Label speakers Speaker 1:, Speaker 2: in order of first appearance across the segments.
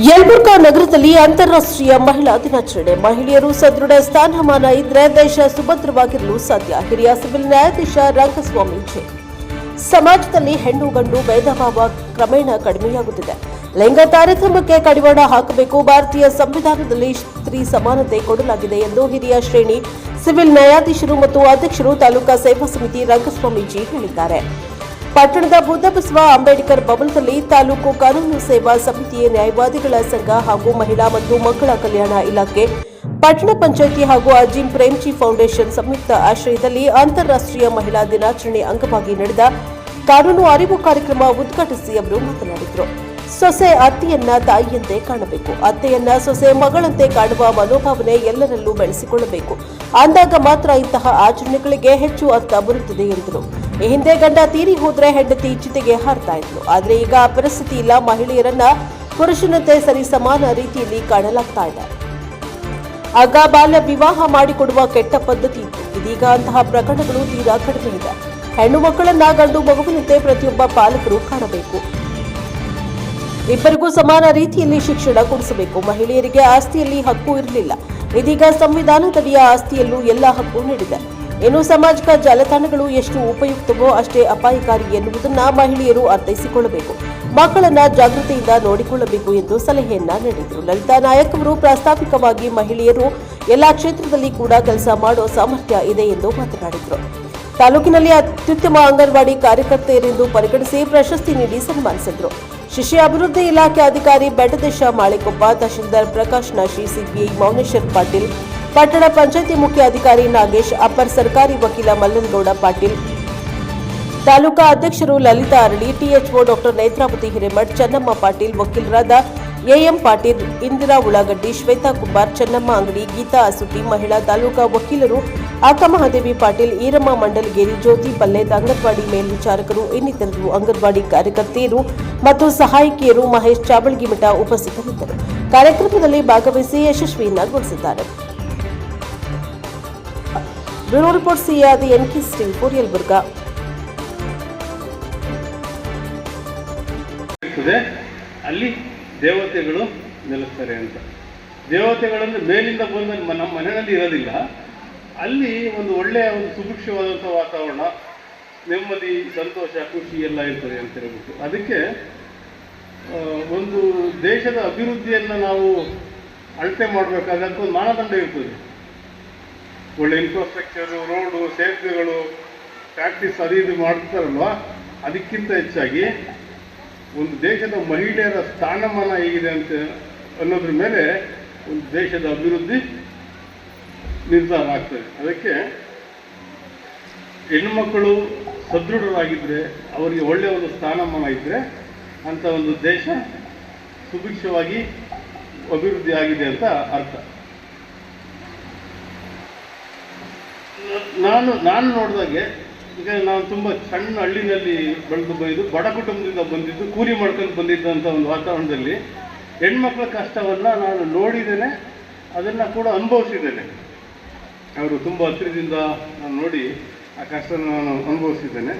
Speaker 1: ಯಲಬುರ್ಗಾ ನಗರದಲ್ಲಿ ಅಂತಾರಾಷ್ಟ್ರೀಯ ಮಹಿಳಾ ದಿನಾಚರಣೆ. ಮಹಿಳೆಯರು ಸದೃಢ ಸ್ಥಾನಮಾನ ಇದ್ರೆ ದೇಶ ಸುಭದ್ರವಾಗಿರಲು ಸಾಧ್ಯ. ಹಿರಿಯ ಸಿವಿಲ್ ನ್ಯಾಯಾಧೀಶ ರಂಗಸ್ವಾಮಿ ಜೆ. ಸಮಾಜದಲ್ಲಿ ಹೆಣ್ಣು ಗಂಡು ಭೇದ ಭಾವ ಕ್ರಮೇಣ ಕಡಿಮೆಯಾಗುತ್ತಿದೆ. ಲಿಂಗ ತಾರತಮ್ಯಕ್ಕೆ ಕಡಿವಾಣ ಹಾಕಬೇಕು. ಭಾರತೀಯ ಸಂವಿಧಾನದಲ್ಲಿ ಸ್ತ್ರೀ ಸಮಾನತೆ ಕೊಡಲಾಗಿದೆ ಎಂದು ಹಿರಿಯ ಶ್ರೇಣಿ ಸಿವಿಲ್ ನ್ಯಾಯಾಧೀಶರು ಮತ್ತು ಅಧ್ಯಕ್ಷರು ತಾಲೂಕಾ ಸೇವಾ ಸಮಿತಿ ರಂಗಸ್ವಾಮಿ ಜಿ ಹೇಳಿದ್ದಾರೆ. ಪಟ್ಟಣದ ಬುದ್ಧಬಸವ ಅಂಬೇಡ್ಕರ್ ಭವನದಲ್ಲಿ ತಾಲೂಕು ಕಾನೂನು ಸೇವಾ ಸಮಿತಿಯ ನ್ಯಾಯವಾದಿಗಳ ಸಂಘ ಹಾಗೂ ಮಹಿಳಾ ಮತ್ತು ಮಕ್ಕಳ ಕಲ್ಯಾಣ ಇಲಾಖೆ, ಪಟ್ಟಣ ಪಂಚಾಯಿತಿ ಹಾಗೂ ಅಜೀಂ ಪ್ರೇಮ್ಜಿ ಫೌಂಡೇಶನ್ ಸಂಯುಕ್ತ ಆಶ್ರಯದಲ್ಲಿ ಅಂತಾರಾಷ್ಟ್ರೀಯ ಮಹಿಳಾ ದಿನಾಚರಣೆ ಅಂಗವಾಗಿ ನಡೆದ ಕಾನೂನು ಅರಿವು ಕಾರ್ಯಕ್ರಮ ಉದ್ಘಾಟಿಸಿ ಅವರು ಮಾತನಾಡಿದರು. ಸೊಸೆ ಅತ್ತೆಯನ್ನ ತಾಯಿಯಂತೆ ಕಾಣಬೇಕು, ಅತ್ತೆಯನ್ನ ಸೊಸೆ ಮಗಳಂತೆ ಕಾಣುವ ಮನೋಭಾವನೆ ಎಲ್ಲರಲ್ಲೂ ಬೆಳೆಸಿಕೊಳ್ಳಬೇಕು. ಅಂದಾಗ ಮಾತ್ರ ಇಂತಹ ಆಚರಣೆಗಳಿಗೆ ಹೆಚ್ಚು ಅರ್ಥ ಬರುತ್ತದೆ ಎಂದರು. ಈ ಹಿಂದೆ ಗಂಡ ತೀರಿ ಹೋದ್ರೆ ಹೆಂಡತಿ ಚಿತೆಗೆ ಹಾರ್ತಾ ಇದ್ಲು. ಆದರೆ ಈಗ ಆ ಪರಿಸ್ಥಿತಿ ಇಲ್ಲ. ಮಹಿಳೆಯರನ್ನ ಪುರುಷನಂತೆ ಸರಿ ಸಮಾನ ರೀತಿಯಲ್ಲಿ ಕಾಣಲಾಗ್ತಾ ಇದೆ. ಆಗ ಬಾಲ್ಯ ವಿವಾಹ ಮಾಡಿಕೊಡುವ ಕೆಟ್ಟ ಪದ್ಧತಿ ಇತ್ತು. ಇದೀಗ ಅಂತಹ ಪ್ರಕರಣಗಳು ತೀರಾ ಕಡಿಮೆ ಇದೆ. ಹೆಣ್ಣು ಮಕ್ಕಳನ್ನ ಗಂಡು ಮಗುವಿನಂತೆ ಪ್ರತಿಯೊಬ್ಬ ಪಾಲಕರು ಕಾಣಬೇಕು. ಇಬ್ಬರಿಗೂ ಸಮಾನ ರೀತಿಯಲ್ಲಿ ಶಿಕ್ಷಣ ಕೊಡಿಸಬೇಕು. ಮಹಿಳೆಯರಿಗೆ ಆಸ್ತಿಯಲ್ಲಿ ಹಕ್ಕು ಇರಲಿಲ್ಲ. ಇದೀಗ ಸಂವಿಧಾನದಡಿಯ ಆಸ್ತಿಯಲ್ಲೂ ಎಲ್ಲ ಹಕ್ಕು ನೀಡಿದೆ. ಇನ್ನು ಸಾಮಾಜಿಕ ಜಾಲತಾಣಗಳು ಎಷ್ಟು ಉಪಯುಕ್ತವೋ ಅಷ್ಟೇ ಅಪಾಯಕಾರಿ ಎನ್ನುವುದನ್ನ ಮಹಿಳೆಯರು ಅರ್ಥೈಸಿಕೊಳ್ಳಬೇಕು. ಮಕ್ಕಳನ್ನ ಜಾಗೃತಿಯಿಂದ ನೋಡಿಕೊಳ್ಳಬೇಕು ಎಂದು ಸಲಹೆಯನ್ನ ನೀಡಿದರು. ಲಲಿತಾ ನಾಯಕ್ ಅವರು ಪ್ರಾಸ್ತಾವಿಕವಾಗಿ ಮಹಿಳೆಯರು ಎಲ್ಲಾ ಕ್ಷೇತ್ರದಲ್ಲಿ ಕೂಡ ಕೆಲಸ ಮಾಡೋ ಸಾಮರ್ಥ್ಯ ಇದೆ ಎಂದು ಮಾತನಾಡಿದರು. ತಾಲೂಕಿನಲ್ಲಿ ಅತ್ಯುತ್ತಮ ಅಂಗನವಾಡಿ ಕಾರ್ಯಕರ್ತೆಯರೆಂದು ಪರಿಗಣಿಸಿ ಪ್ರಶಸ್ತಿ ನೀಡಿ ಸನ್ಮಾನಿಸಿದರು. ಶಿಶು ಅಭಿವೃದ್ಧಿ ಇಲಾಖೆ ಅಧಿಕಾರಿ ಬೆಟ್ಟದೇಶ ಮಾಳಿಕೊಪ್ಪ, ತಹಶೀಲ್ದಾರ್ ಪ್ರಕಾಶ್ ನಾಶಿ, ಸಿಪಿಐ ಮೌನೇಶ್ವರ್ ಪಾಟೀಲ್, ಪಟ್ಟಣ ಪಂಚಾಯಿತಿ ಮುಖ್ಯ ಅಧಿಕಾರಿ ನಾಗೇಶ್, ಅಪ್ಪರ್ ಸರ್ಕಾರಿ ವಕೀಲ ಮಲ್ಲನಗೌಡ ಪಾಟೀಲ್, ತಾಲೂಕಾ ಅಧ್ಯಕ್ಷರು ಲಲಿತಾ ಅರಳಿ, ಟಿಎಚ್ಒ ಡಾಕ್ಟರ್ ನೇತ್ರಾವತಿ ಹಿರೇಮಠ್, ಚೆನ್ನಮ್ಮ ಪಾಟೀಲ್, ವಕೀಲರಾದ ಎಎಂ ಪಾಟೀಲ್, ಇಂದಿರಾ ಉಳ್ಳಾಗಡ್ಡಿ, ಶ್ವೇತಾ ಕುಂಬಾರ್, ಚೆನ್ನಮ್ಮ ಅಂಗಡಿ, ಗೀತಾ ಅಸುಟಿ, ಮಹಿಳಾ ತಾಲೂಕಾ ವಕೀಲರು ಅಕ್ಕಮಹಾದೇವಿ ಪಾಟೀಲ್, ಈರಮ್ಮ ಮಂಡಲಗೇರಿ, ಜ್ಯೋತಿ ಪಲ್ಲೇದ್, ಅಂಗನವಾಡಿ ಮೇಲ್ವಿಚಾರಕರು, ಇನ್ನಿತರರು, ಅಂಗನವಾಡಿ ಕಾರ್ಯಕರ್ತೆಯರು ಮತ್ತು ಸಹಾಯಕಿಯರು, ಮಹೇಶ್ ಚಾಬಳಗಿಮಠ ಉಪಸ್ಥಿತರಿದ್ದರು. ಕಾರ್ಯಕ್ರಮದಲ್ಲಿ ಭಾಗವಹಿಸಿ ಯಶಸ್ವಿಯನ್ನಾಗಿಸಿದ್ದಾರೆ. ಬ್ಯೂರೋ ರಿಪೋರ್ಟ್ ಸಿಯಾದಿ ಎನ್ಕಿಸ್ ಟಿವಿ ಯಲಬುರ್ಗಾ.
Speaker 2: ಅಲ್ಲಿ ದೇವತೆಗಳು ನೆಲೆಸ್ತಾರೆ ಅಂತ. ದೇವತೆಗಳನ್ನು ಮೇಲಿಂದ ಬಂದ ನಮ್ಮ ಮನೆಯಲ್ಲಿ ಇರೋದಿಲ್ಲ. ಅಲ್ಲಿ ಒಂದು ಒಳ್ಳೆಯ ಒಂದು ಸುಭಿಕ್ಷವಾದಂಥ ವಾತಾವರಣ, ನೆಮ್ಮದಿ, ಸಂತೋಷ, ಖುಷಿ ಎಲ್ಲ ಇರ್ತದೆ ಅಂತ ಹೇಳ್ಬಿಟ್ಟು ಅದಕ್ಕೆ ಒಂದು ದೇಶದ ಅಭಿವೃದ್ಧಿಯನ್ನು ನಾವು ಅಳತೆ ಮಾಡಬೇಕಾದ್ರೆ ಅದಕ್ಕೊಂದು ಮಾನದಂಡ ಇರ್ತದೆ. ಒಳ್ಳೆ ಇನ್ಫ್ರಾಸ್ಟ್ರಕ್ಚರು, ರೋಡು, ಸೇತುವೆಗಳು, ಫ್ಯಾಕ್ಟ್ರೀಸ್ ಅದು ಇದು ಮಾಡ್ತಾರಲ್ವ, ಅದಕ್ಕಿಂತ ಹೆಚ್ಚಾಗಿ ಒಂದು ದೇಶದ ಮಹಿಳೆಯರ ಸ್ಥಾನಮಾನ ಹೇಗಿದೆ ಅಂತ ಅನ್ನೋದ್ರ ಮೇಲೆ ಒಂದು ದೇಶದ ಅಭಿವೃದ್ಧಿ ನಿರ್ಧಾರ ಆಗ್ತದೆ. ಅದಕ್ಕೆ ಹೆಣ್ಣುಮಕ್ಕಳು ಸದೃಢರಾಗಿದ್ದರೆ, ಅವರಿಗೆ ಒಳ್ಳೆಯ ಒಂದು ಸ್ಥಾನಮಾನ ಇದ್ದರೆ ಅಂಥ ಒಂದು ದೇಶ ಸುಭಿಕ್ಷವಾಗಿ ಅಭಿವೃದ್ಧಿ ಆಗಿದೆ ಅಂತ ಅರ್ಥ. ನಾನು ನೋಡಿದಾಗೆ ಈಗ ನಾನು ತುಂಬ ಸಣ್ಣ ಹಳ್ಳಿನಲ್ಲಿ ಬೆಳೆದು ಬಂದಿದ್ದು, ಬಡ ಕುಟುಂಬದಿಂದ ಬಂದಿದ್ದು, ಕೂಲಿ ಮಾಡ್ಕೊಂಡು ಬಂದಿದ್ದಂಥ ಒಂದು ವಾತಾವರಣದಲ್ಲಿ ಹೆಣ್ಮಕ್ಳ ಕಷ್ಟವನ್ನು ನಾನು ನೋಡಿದ್ದೇನೆ, ಅದನ್ನು ಕೂಡ ಅನುಭವಿಸಿದ್ದೇನೆ. ಅವರು ತುಂಬ ಹತ್ತಿರದಿಂದ ನಾನು ನೋಡಿ ಆ ಕಷ್ಟನ ನಾನು ಅನುಭವಿಸಿದ್ದೇನೆ.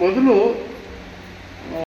Speaker 2: ಮೊದಲು